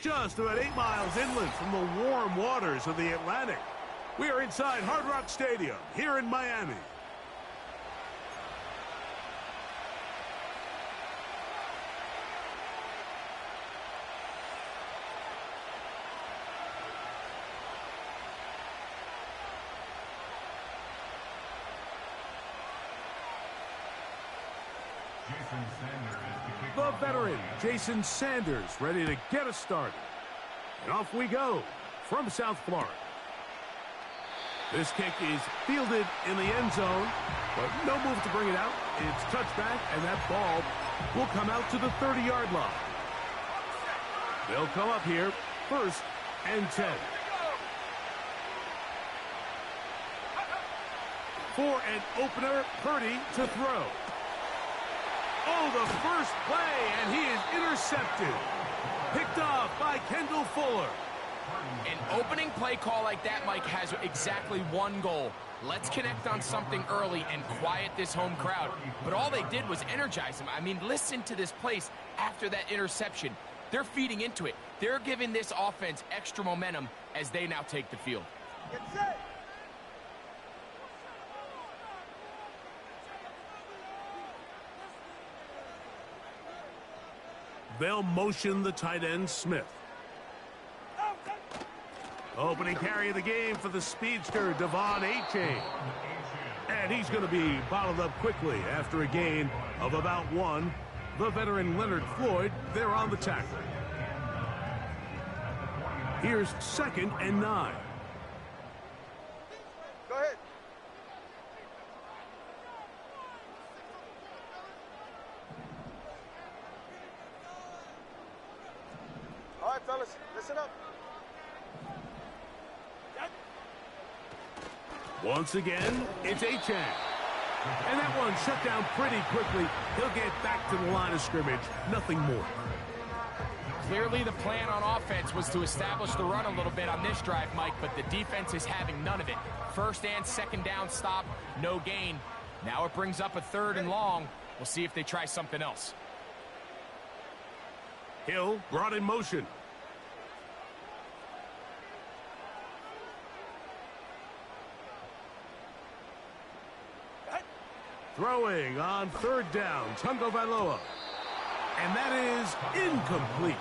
just about 8 miles inland from the warm waters of the Atlantic. We are inside Hard Rock Stadium here in Miami. The veteran, Jason Sanders, ready to get us started. And off we go from South Florida. This kick is fielded in the end zone, but no move to bring it out. It's touchback, and that ball will come out to the 30-yard line. They'll come up here, 1st and 10. For an opener, Purdy to throw. Oh, the first play, and he is intercepted. Picked off by Kendall Fuller. An opening play call like that, Mike, has exactly one goal. Let's connect on something early and quiet this home crowd. But all they did was energize them. I mean, listen to this place after that interception. They're feeding into it. They're giving this offense extra momentum as they now take the field. Get set. They'll motion the tight end, Smith. Opening carry of the game for the speedster, Devon Achane. And he's going to be bottled up quickly after a gain of about 1. The veteran Leonard Floyd, they're on the tackle. Here's 2nd and 9. Go ahead. All right, fellas, listen up. Once again, it's Achane. And that one shut down pretty quickly. He'll get back to the line of scrimmage. Nothing more. Clearly the plan on offense was to establish the run a little bit on this drive, Mike, but the defense is having none of it. 1st and 2nd down stop, no gain. Now it brings up a 3rd and long. We'll see if they try something else. Hill brought in motion. Throwing on 3rd down, Tungo Vailoa. And that is incomplete.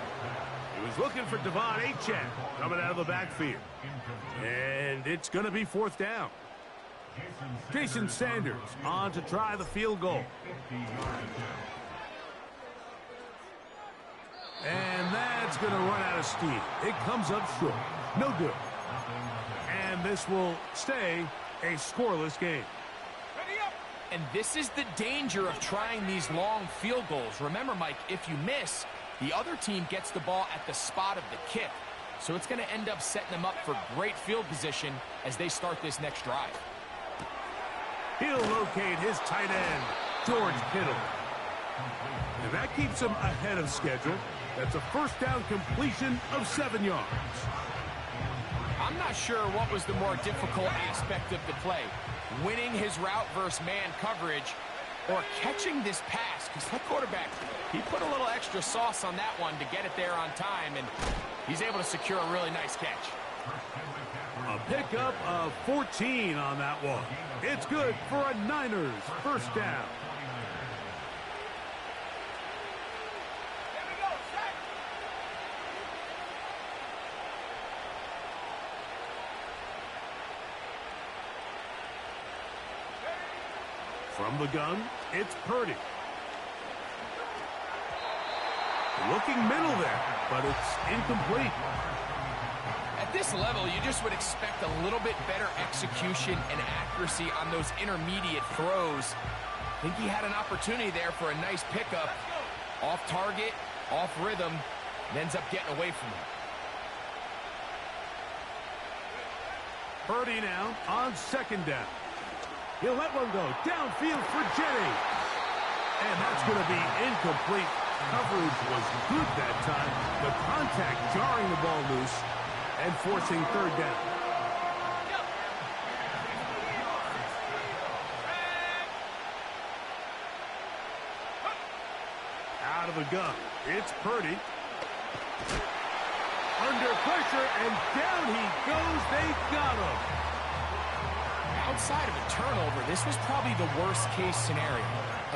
He was looking for Devon Achane coming out of the backfield. And it's going to be 4th down. Jason Sanders on to try the field goal. And that's going to run out of steam. It comes up short. No good. And this will stay a scoreless game. And this is the danger of trying these long field goals. Remember, Mike, if you miss, the other team gets the ball at the spot of the kick. So it's going to end up setting them up for great field position as they start this next drive. He'll locate his tight end, George Kittle. And that keeps him ahead of schedule. That's a 1st down completion of 7 yards. I'm not sure what was the more difficult aspect of the play. Winning his route versus man coverage or catching this pass, because that quarterback, he put a little extra sauce on that one to get it there on time, and he's able to secure a really nice catch. A pickup of 14 on that one. It's good for a Niners 1st down. From the gun, it's Purdy. Looking middle there, but it's incomplete. At this level, you just would expect a little bit better execution and accuracy on those intermediate throws. I think he had an opportunity there for a nice pickup. Off target, off rhythm, and ends up getting away from him. Purdy now on 2nd down. He'll let one go downfield for Jennings. And that's going to be incomplete. Coverage was good that time. The contact jarring the ball loose and forcing 3rd down. Out of the gun, it's Purdy. under pressure, and down he goes. They got him. Outside of a turnover, this was probably the worst-case scenario.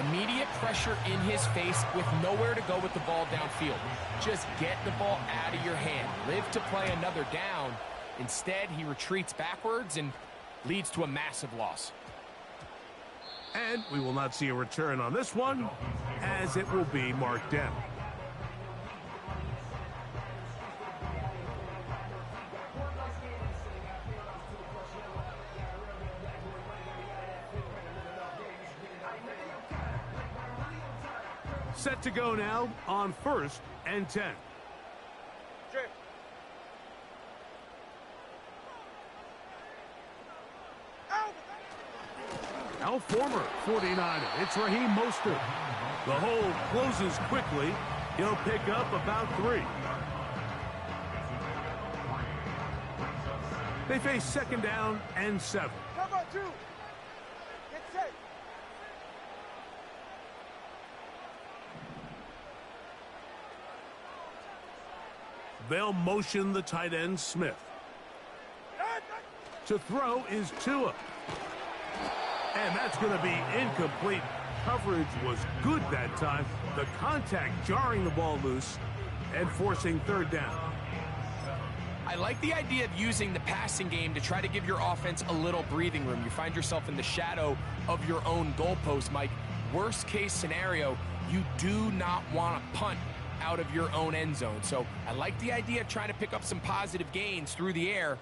Immediate pressure in his face with nowhere to go with the ball downfield. Just get the ball out of your hand. Live to play another down. Instead, he retreats backwards and leads to a massive loss. And we will not see a return on this one, as it will be marked down. Set to go now on 1st and 10. Straight. Out. Now former 49er, it's Raheem Mostert. The hole closes quickly. He'll pick up about 3. They face 2nd down and 7. Cover 2. Get set. They'll motion the tight end Smith. To throw is Tua. And that's going to be incomplete. Coverage was good that time. The contact jarring the ball loose and forcing 3rd down. I like the idea of using the passing game to try to give your offense a little breathing room. You find yourself in the shadow of your own goalpost, Mike. Worst case scenario, you do not want to punt out of your own end zone. So I like the idea of trying to pick up some positive gains through the air.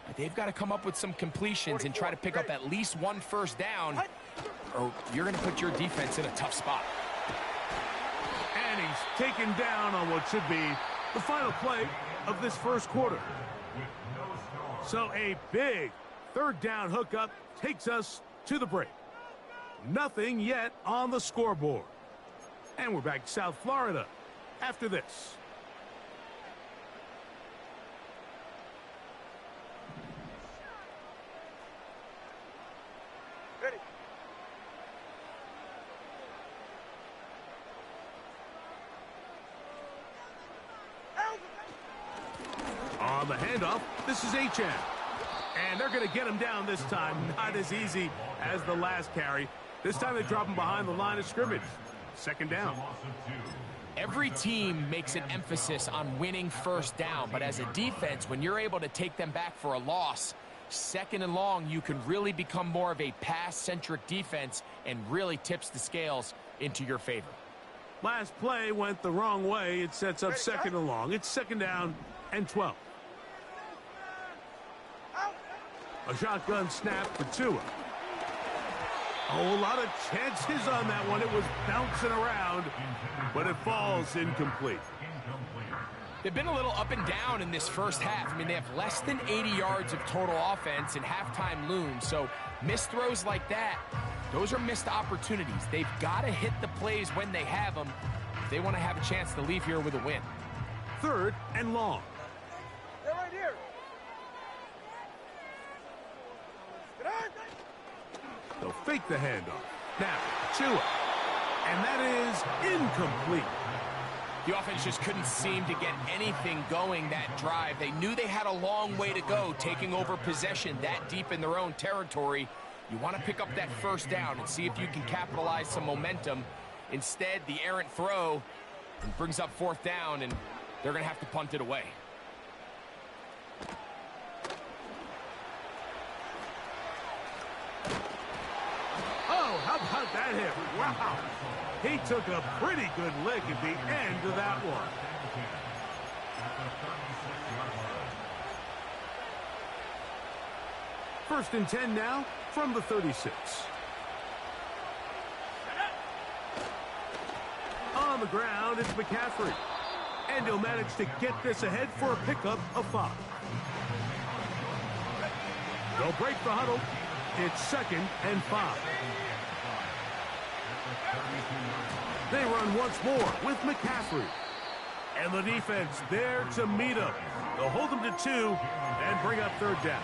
But they've got to come up with some completions and try to pick up at least 1 first down, or you're going to put your defense in a tough spot. And he's taken down on what should be the final play of this 1st quarter. So a big 3rd down hookup takes us to the break. Nothing yet on the scoreboard. And we're back to South Florida after this. Ready. Out. On the handoff, this is Achane. And they're going to get him down this time. Not as easy as the last carry. This time they drop him behind the line of scrimmage. 2nd down. Every team makes an emphasis on winning 1st down, but as a defense, when you're able to take them back for a loss, 2nd and long, you can really become more of a pass-centric defense and really tips the scales into your favor. Last play went the wrong way. It sets up 2nd and long. It's 2nd down and 12. Out. A shotgun snap for Tua. Oh, a lot of chances on that one. It was bouncing around, but it falls incomplete. They've been a little up and down in this 1st half. I mean, they have less than 80 yards of total offense and halftime looms. So missed throws like that, those are missed opportunities. They've got to hit the plays when they have them if they want to have a chance to leave here with a win. 3rd and long. They're right here. Get on. They'll fake the handoff. Now, Tua. And that is incomplete. The offense just couldn't seem to get anything going that drive. They knew they had a long way to go, taking over possession that deep in their own territory. You want to pick up that 1st down and see if you can capitalize some momentum. Instead, the errant throw brings up 4th down, and they're going to have to punt it away. Oh, how about that hit? Wow. He took a pretty good lick at the end of that one. First and 10 now from the 36. On the ground, it's McCaffrey. And he'll manage to get this ahead for a pickup of 5. They'll break the huddle. It's 2nd and 5. They run once more with McCaffrey. And the defense there to meet him. They'll hold them to 2 and bring up 3rd down.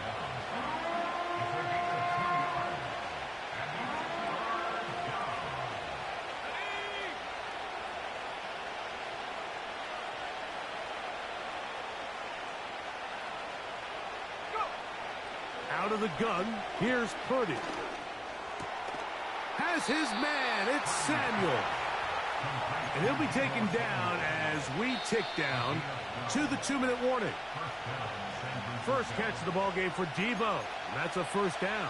Out of the gun, here's Purdy. Has his man, it's Samuel. And he'll be taken down as we tick down to the 2-minute warning. First catch of the ball game for Debo. And that's a first down.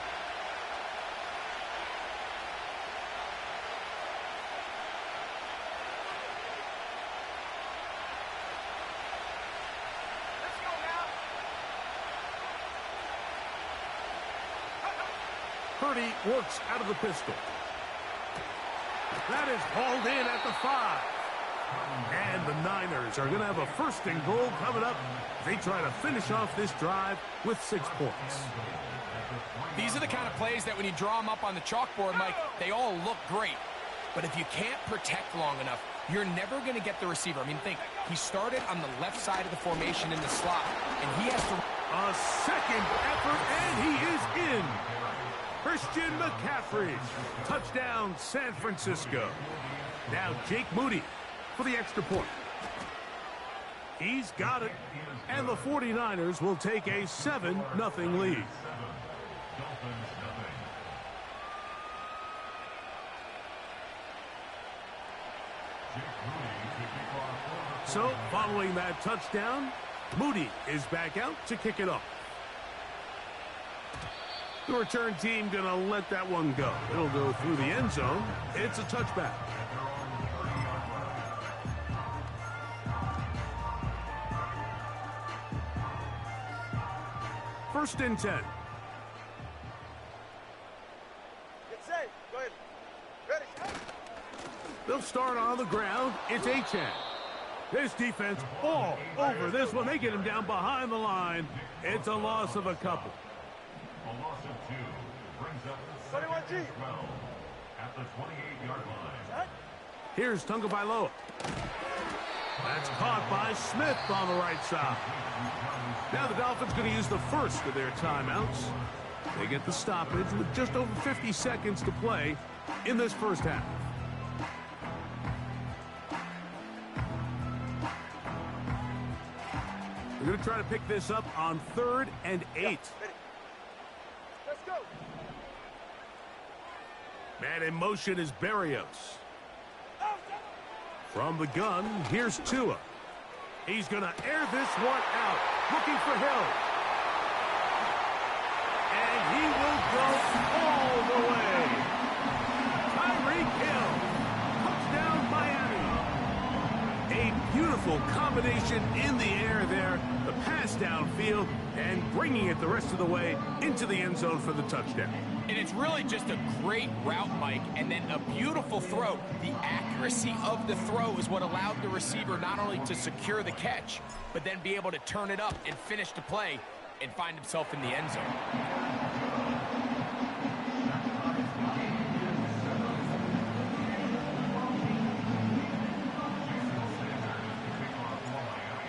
Purdy works out of the pistol. That is hauled in at the 5. And the Niners are going to have a first and goal coming up. They try to finish off this drive with 6 points. These are the kind of plays that when you draw them up on the chalkboard, Mike, they all look great. But if you can't protect long enough, you're never going to get the receiver. I mean, think, he started on the left side of the formation in the slot, and he has to... A second effort, and he is in. Christian McCaffrey. Touchdown, San Francisco. Now Jake Moody for the extra point. He's got it. And the 49ers will take a 7-0 lead. So, following that touchdown, Moody is back out to kick it off. The return team going to let that one go. It'll go through the end zone. It's a touchback. First and 10. Get safe. Go ahead. Ready. They'll start on the ground. It's Achane. This defense all over this one. They get him down behind the line. It's a loss of a couple. A loss of 2 brings up the 21G. 12 at the 28-yard line. Here's Tagovailoa. That's caught by Smith on the right side. Now the Dolphins going to use the first of their timeouts. They get the stoppage with just over 50 seconds to play in this first half. We're going to try to pick this up on 3rd and 8. Ready. Let's go. Man in motion is Berrios. From the gun, here's Tua. He's going to air this one out, looking for Hill. And he will go all the way. Tyreek Hill. Touchdown, Miami. A beautiful combination in the air there. The pass downfield and bringing it the rest of the way into the end zone for the touchdown. And it's really just a great route, Mike, and then a beautiful throw. The accuracy of the throw is what allowed the receiver not only to secure the catch, but then be able to turn it up and finish the play and find himself in the end zone.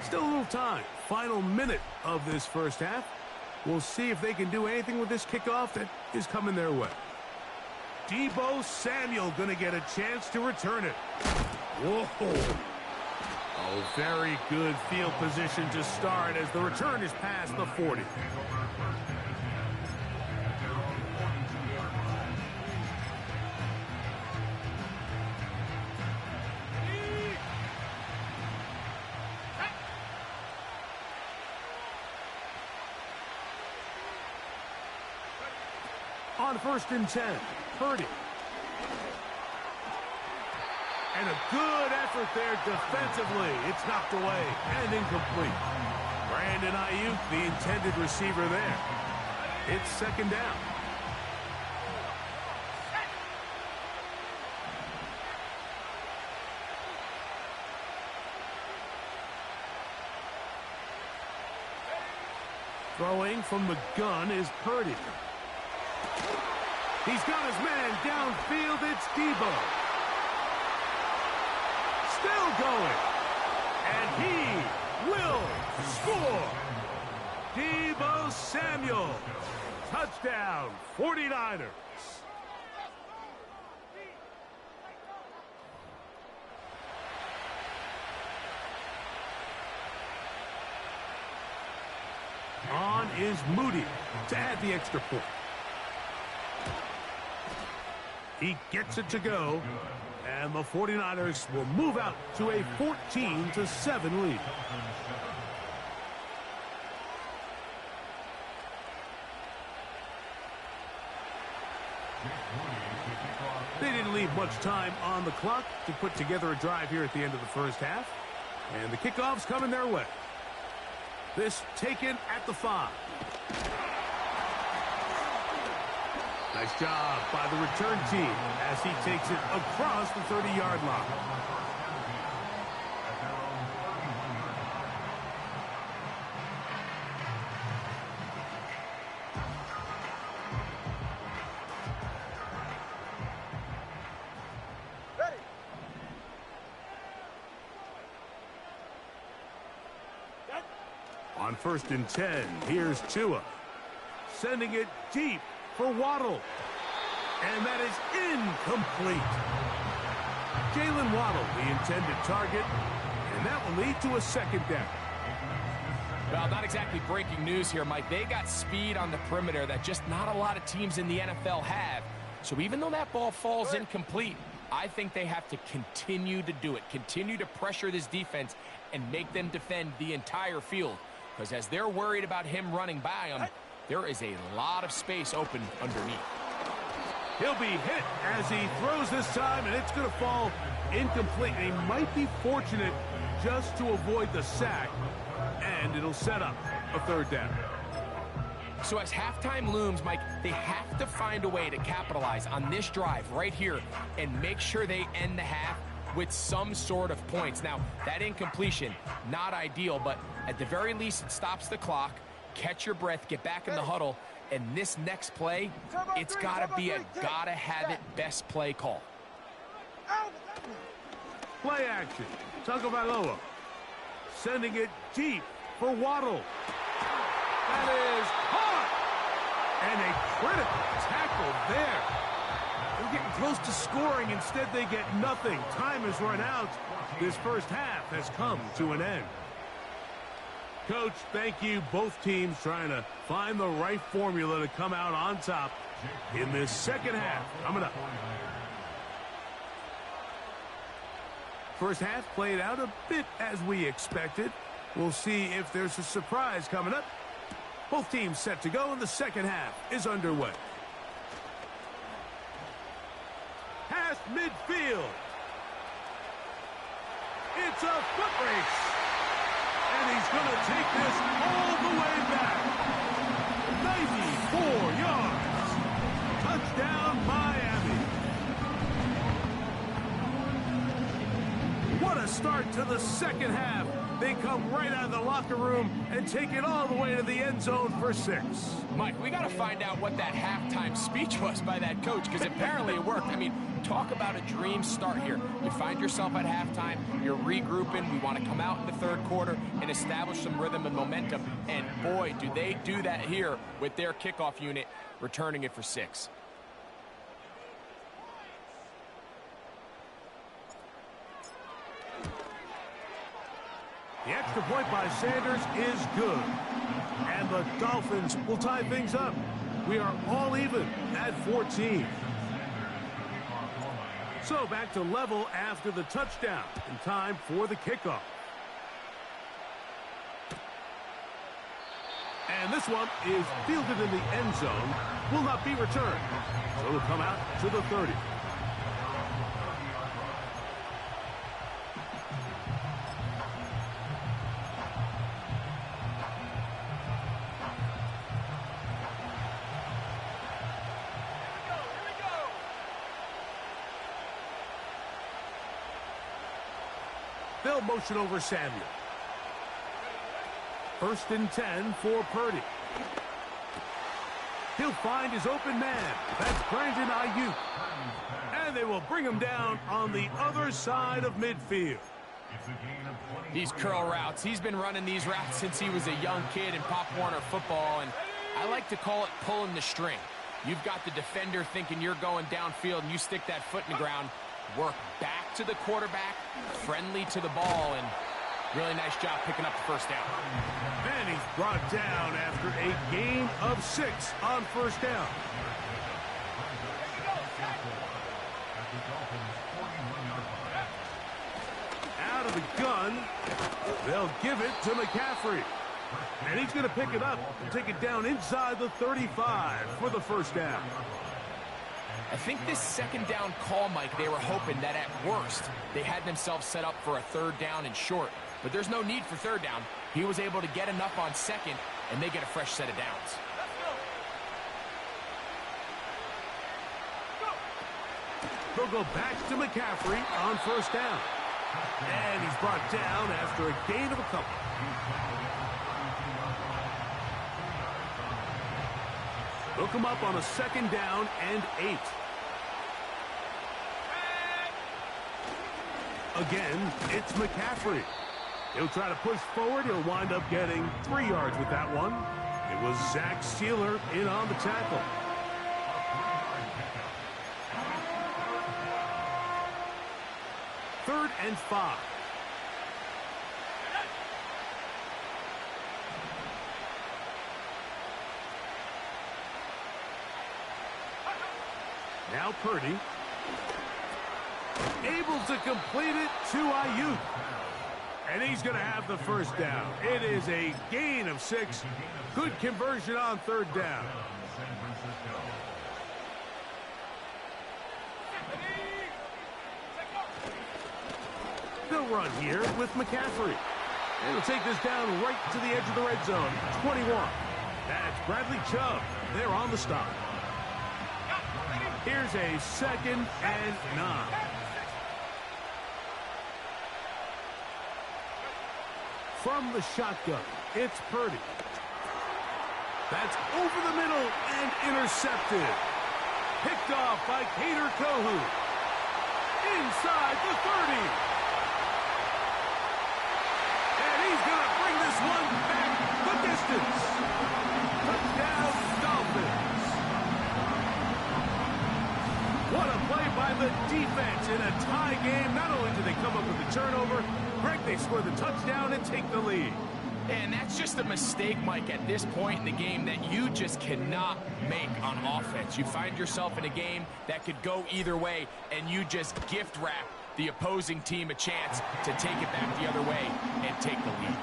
Still a little time. Final minute of this first half. We'll see if they can do anything with this kickoff that is coming their way. Debo Samuel going to get a chance to return it. Whoa. Oh, very good field position to start as the return is past the 40. On 1st and 10, Purdy. And a good effort there defensively. It's knocked away and incomplete. Brandon Ayuk, the intended receiver there. It's 2nd down. Throwing from the gun is Purdy. He's got his man downfield. It's Debo. Still going. And he will score. Debo Samuel. Touchdown, 49ers. On is Moody to add the extra point. He gets it to go, and the 49ers will move out to a 14-7 lead. They didn't leave much time on the clock to put together a drive here at the end of the first half, and the kickoff's coming their way. This taken at the 5. Nice job by the return team as he takes it across the 30-yard line. Ready. On 1st and 10, here's Tua. Sending it deep for Waddle. And that is incomplete. Jalen Waddle, the intended target, and that will lead to a 2nd down. Well, not exactly breaking news here, Mike. They got speed on the perimeter that just not a lot of teams in the NFL have. So even though that ball falls incomplete, I think they have to continue to do it. Continue to pressure this defense and make them defend the entire field. Because as they're worried about him running by them, there is a lot of space open underneath. He'll be hit as he throws this time, and it's going to fall incomplete. He might be fortunate just to avoid the sack, and it'll set up a 3rd down. So as halftime looms, Mike, they have to find a way to capitalize on this drive right here and make sure they end the half with some sort of points. Now, that incompletion, not ideal, but at the very least, it stops the clock. Catch your breath, get back in the huddle, and this next play, it's got to be a gotta-have-it best play call. Play action. Tagovailoa sending it deep for Waddle. That is hot! And a critical tackle there. They're getting close to scoring. Instead, they get nothing. Time has run out. This first half has come to an end. Coach, thank you. Both teams trying to find the right formula to come out on top in this second half. Coming up. First half played out a bit as we expected. We'll see if there's a surprise coming up. Both teams set to go, and the second half is underway. Past midfield. It's a foot race. And he's going to take this all the way back. 94 yards. Touchdown, Miami. What a start to the second half. They come right out of the locker room and take it all the way to the end zone for 6. Mike, we got to find out what that halftime speech was by that coach, because apparently it worked. I mean, talk about a dream start here. You find yourself at halftime, you're regrouping, we want to come out in the 3rd quarter and establish some rhythm and momentum. And boy, do they do that here with their kickoff unit, returning it for 6. The extra point by Sanders is good. And the Dolphins will tie things up. We are all even at 14. So back to level after the touchdown. In time for the kickoff. And this one is fielded in the end zone. Will not be returned. So it'll come out to the 30. They'll motion over Samuel. 1st and 10 for Purdy. He'll find his open man. That's Brandon Ayuk. And they will bring him down on the other side of midfield. These curl routes, he's been running these routes since he was a young kid in Pop Warner football, and I like to call it pulling the string. You've got the defender thinking you're going downfield, and you stick that foot in the ground, work back to the quarterback, friendly to the ball, and Really nice job picking up the first down. And he's brought down after a gain of 6 on first down. Out of the gun, they'll give it to McCaffrey. And he's going to pick it up and take it down inside the 35 for the first down. I think this second down call, Mike, they were hoping that at worst they had themselves set up for a third down and short. But there's no need for third down. He was able to get enough on second, and they get a fresh set of downs. They'll go back to McCaffrey on first down. And he's brought down after a gain of a couple. They'll come up on a second down and 8. Again, it's McCaffrey. He'll try to push forward. He'll wind up getting 3 yards with that one. It was Zach Sealer in on the tackle. Third and 5. Now Purdy. Able to complete it to Ayuk. And he's going to have the first down. It is a gain of 6. Good conversion on third down. They'll run here with McCaffrey. And he'll take this down right to the edge of the red zone. 21. That's Bradley Chubb. They're on the stop. Here's a second and 9. From the shotgun, it's Purdy. That's over the middle and intercepted. Picked off by Kader Kohu. Inside the 30. And he's going to bring this one back the distance. Touchdown, Dolphins. What a play by the defense in a tie game. Not only did they come up with the turnover, Greg, they score the touchdown and take the lead. And that's just a mistake, Mike, at this point in the game that you just cannot make on offense. You find yourself in a game that could go either way, and you just gift wrap the opposing team a chance to take it back the other way and take the lead.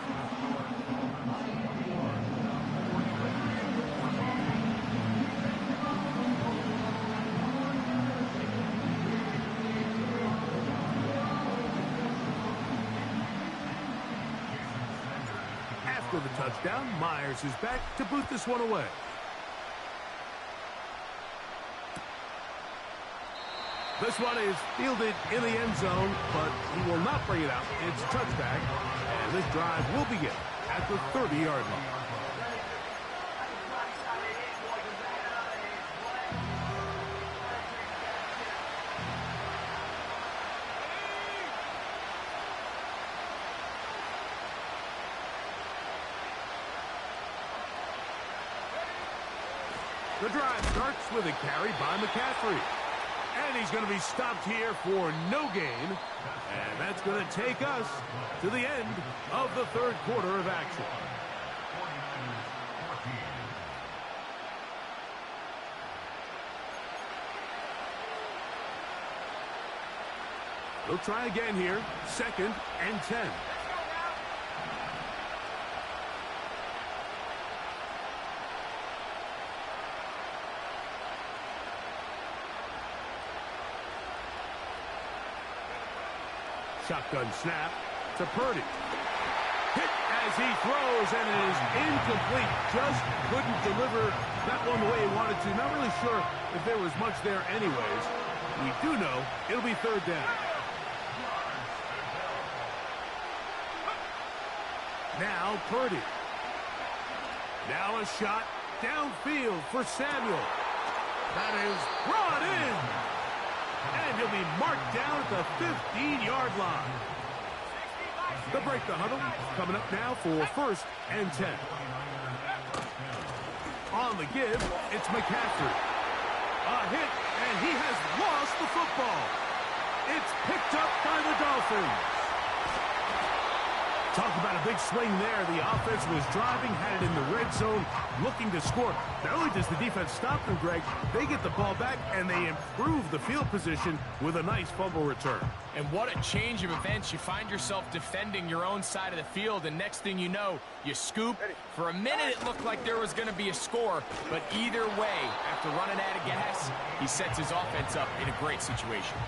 After the touchdown, Myers is back to boot this one away. This one is fielded in the end zone, but he will not bring it out. It's a touchback, and this drive will begin at the 30-yard line. The drive starts with a carry by McCaffrey. And he's going to be stopped here for no gain. And that's going to take us to the end of the third quarter of action. They'll try again here. Second and 10. Shotgun snap to Purdy. Hit as he throws, and it is incomplete. Just couldn't deliver that one the way he wanted to. Not really sure if there was much there anyways. We do know it'll be third down. Now Purdy. Now a shot downfield for Samuel. That is brought in. And he'll be marked down at the 15-yard line. They'll break the huddle. Coming up now for first and 10. On the give, it's McCaffrey. A hit, and he has lost the football. It's picked up by the Dolphins. Talk about a big swing there. The offense was driving, had it in the red zone, looking to score. Not only does the defense stop them, Greg, they get the ball back, and they improve the field position with a nice fumble return. And what a change of events. You find yourself defending your own side of the field, and next thing you know, you scoop. For a minute, it looked like there was going to be a score, but either way, after running out of gas, he sets his offense up in a great situation.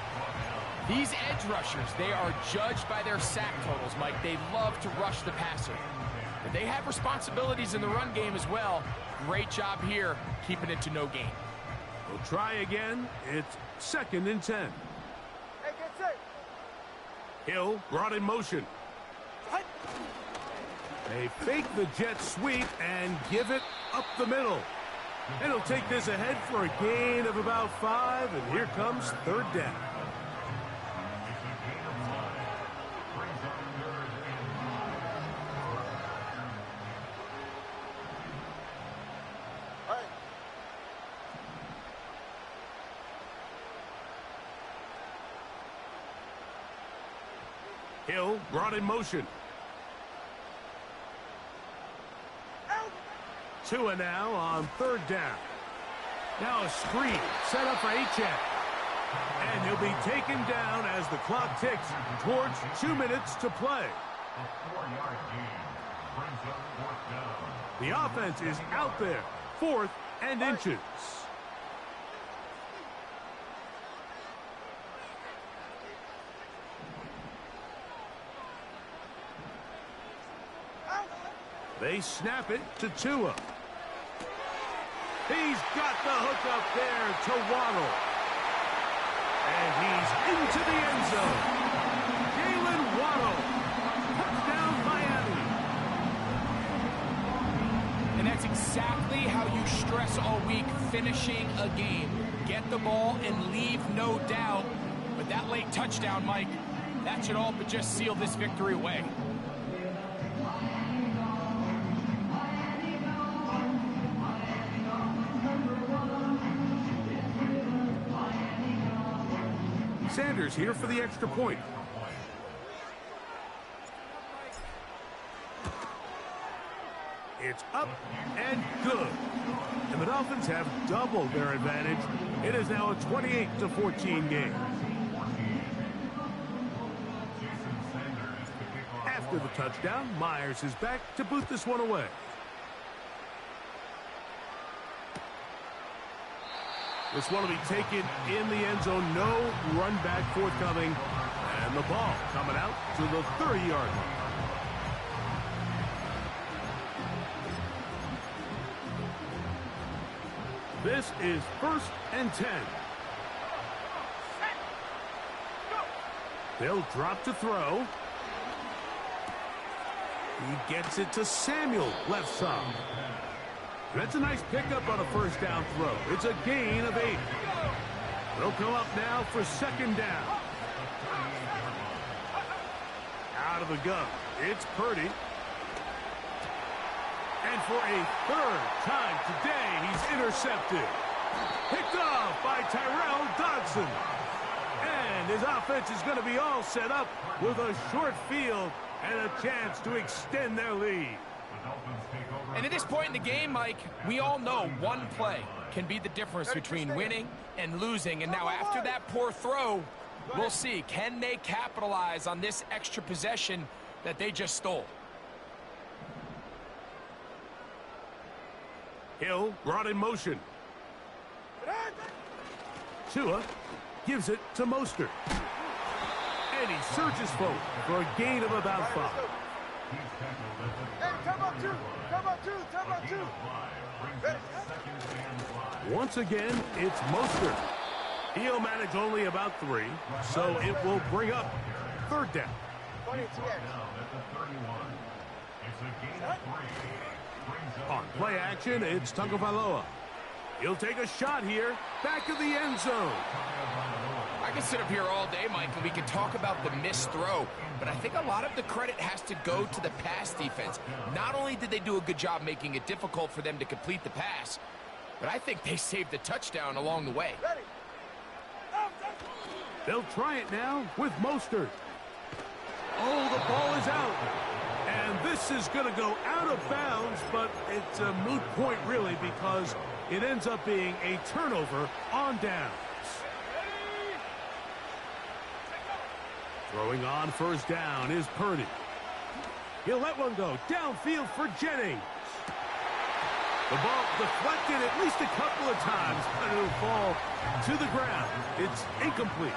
These edge rushers, they are judged by their sack totals, Mike. They love to rush the passer. But they have responsibilities in the run game as well. Great job here, keeping it to no gain. We'll try again. It's 2nd and 10. Hey, get set. Hill brought in motion. They fake the jet sweep and give it up the middle. And he'll take this ahead for a gain of about 5, and here comes 3rd down. Hill brought in motion. Tua now on 3rd down. Now a screen set up for Achane. And he'll be taken down as the clock ticks towards 2 minutes to play. A 4-yard gain brings up 4th down. The offense is out there, 4th and inches. They snap it to Tua. He's got the hook up there to Waddle. And he's into the end zone. Jalen Waddle. Touchdown, Miami. And that's exactly how you stress all week, finishing a game. Get the ball and leave no doubt. But that late touchdown, Mike, that should all but just seal this victory away. Sanders here for the extra point. It's up and good. And the Dolphins have doubled their advantage. It is now a 28-14 game. After the touchdown, Myers is back to boot this one away. This one will be taken in the end zone. No run back forthcoming. And the ball coming out to the 30-yard line. This is 1st and 10. They'll drop to throw. He gets it to Samuel, left side. That's a nice pickup on a 1st down throw. It's a gain of 8. They'll come up now for 2nd down. Out of the gun. It's Purdy. And for a 3rd time today, he's intercepted. Picked off by Tyrell Dodson. And his offense is going to be all set up with a short field and a chance to extend their lead. And at this point in the game, Mike, we all know one play can be the difference between winning and losing. And now after that poor throw, we'll see. Can they capitalize on this extra possession that they just stole? Hill brought in motion. Tua gives it to Mostert. And he searches forward for a gain of about 5. Hey, come up 2. Come up 2. Come up 2. Once again, it's Mostert. He'll manage only about 3, so it will bring up 3rd down. On play action, it's Tagovailoa. He'll take a shot here, back of the end zone. I can sit up here all day, Mike, and we can talk about the missed throw, but I think a lot of the credit has to go to the pass defense. Not only did they do a good job making it difficult for them to complete the pass, but I think they saved the touchdown along the way. They'll try it now with Mostert. Oh, the ball is out. And this is going to go out of bounds, but it's a moot point, really, because it ends up being a turnover on downs. Throwing on first down is Purdy. He'll let one go downfield for Jennings. The ball deflected at least a couple of times, but it'll fall to the ground. It's incomplete.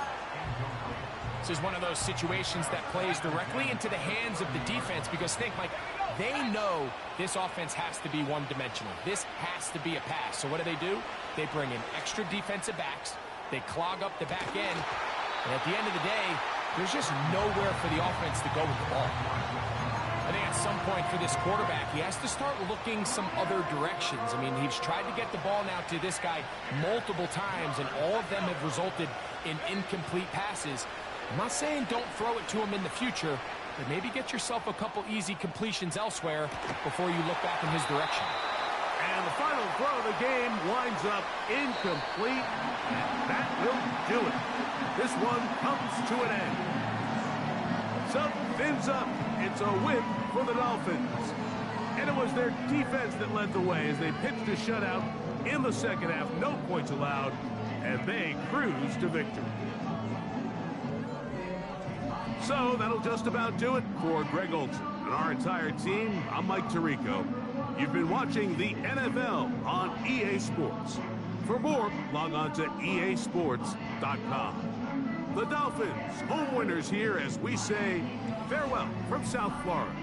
This is one of those situations that plays directly into the hands of the defense because think, Mike, they know this offense has to be one-dimensional. This has to be a pass. So what do? They bring in extra defensive backs. They clog up the back end. And at the end of the day, there's just nowhere for the offense to go with the ball. I think at some point for this quarterback, he has to start looking some other directions. I mean, he's tried to get the ball now to this guy multiple times, and all of them have resulted in incomplete passes. I'm not saying don't throw it to him in the future, but maybe get yourself a couple easy completions elsewhere before you look back in his direction. And the final throw of the game winds up incomplete, and that will do it. This one comes to an end. Sub fins up. It's a win for the Dolphins. And it was their defense that led the way as they pitched a shutout in the second half. No points allowed, and they cruised to victory. So that'll just about do it for Greg Olson and our entire team. I'm Mike Tirico. You've been watching the NFL on EA Sports. For more, log on to easports.com. The Dolphins, home winners here as we say farewell from South Florida.